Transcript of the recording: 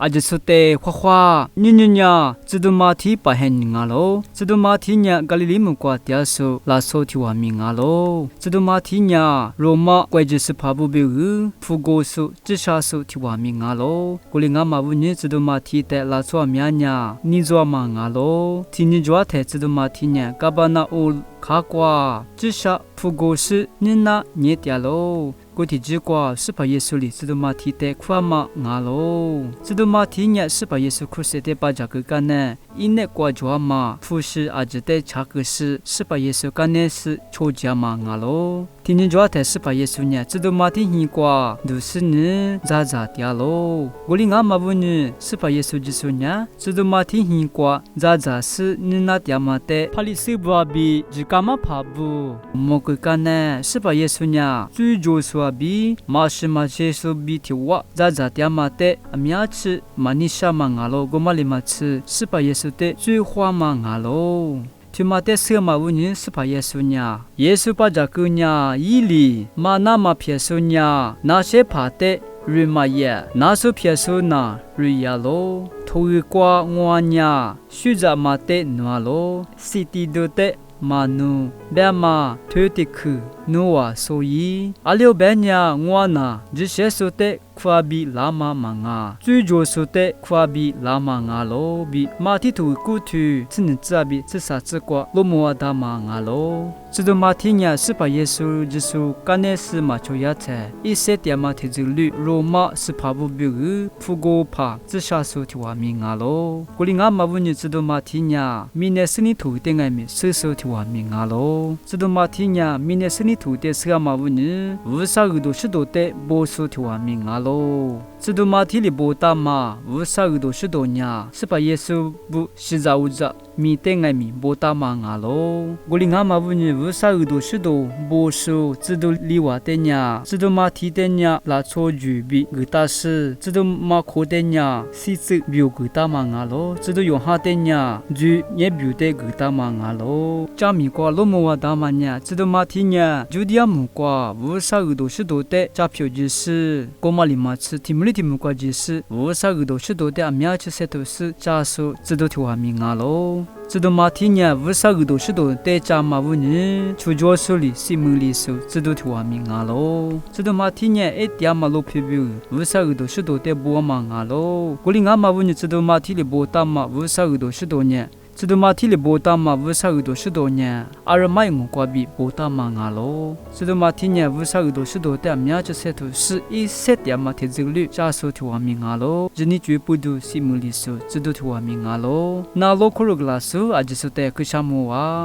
阿吉苏得花花，女呀，这都马蹄把很硬喽，这都马蹄呀，咖喱里木瓜点数，拉手提瓦命喽，这都马蹄呀，罗马怪就是爬不标，富国数，自杀数提瓦命喽，古里阿马乌尼这都马蹄的拉手面呀，你做嘛喽，听你做的这都马蹄呀，嘎巴那乌卡瓜，自杀富国数，你那捏掉喽。过去之过是把耶稣里知道马蹄的夸嘛牙喽，知道马蹄呢是把耶稣苦涩的把这个干呢，因那过着嘛，富士阿只的查个是把耶稣干呢是抽家嘛牙喽，听见着的是把耶稣呢知道马蹄你过都是呢咋咋掉喽，我哩阿嘛不呢是把耶稣之说呢知道马蹄你过咋咋是你那掉嘛的，帕里斯巴比只干嘛爬不，莫个干呢是把耶稣呢最着说。比马什马切苏比提瓦，咋咋点嘛的，阿米亚吃马尼沙嘛牙喽，我马里嘛吃，是把耶稣的最花嘛牙喽。去马的色嘛乌尼是把耶稣呀，耶稣把这个呀伊里马那嘛撇苏呀，那些怕的瑞玛耶，那些撇苏那瑞亚喽，头一挂我呀，许着马的诺喽，西蒂多的。manu bema thuetiku noa soyi alio benya ngwana jise sote khwabi lama manga chujo sote khwabi lama nga lo bi mati tu ku thu tsin tsabi tsasa tsikwa lomo da ma nga lo zido mati nya sipa yesu jisu kanes ma choya che iset ya mati zulu roma sipabu bu fugo pa tsasa so tiwa mi nga lo kulinga mabuni zido mati nya minesini tu tenga mi so wa mi nga lo zido mati nya minesini tu te sga ma wuni wusa udo shido te bo so ti wa mi nga lo zido mati li bo ta ma wusa udo shido nya sipa yesu bu shiza uza mi tenga mi bo ta ma nga lo guli nga ma wuni wusa udo shido bo so zido li wa te nya zido mati te nya la cho ju bi guta shi zido ma ko te nya si zi biu guta ma nga lo zido yo ha te nya ju ye biu te guta ma nga lo cha mi kwa lo mo wa da ma nya zido ma ti nya ju dia mu kwa wu sa u do shi do te cha phyo ji shi ko ma li ma chi ti mu li ti mu kwa ji shi wu sa u do shi do te a mya chi se to shi cha so zido ti wa mi nga lo zido ma ti nya wu sa u do shi do te cha ma wu ni chu jo so li si mu li so zido ti wa mi nga lo zido ma ti nya e tia ma lo phyo bu wu sa u do shi do te bo ma nga lo ko li nga ma wu ni zido ma ti li bo ta ma wu sa u do shi do nya zido ma ti li bo ta ma wu sa u do shi do nya ar mai ngo kwa bi bo ta ma nga lo zido ma ti nya wu sa u do shi do te a mya che se to shi i set ya ma te zulu cha so ti wa mi nga lo jini chue pu du si mu li so zido ti wa mi nga lo na lo ko ro gla so a ji so te ku sha mo wa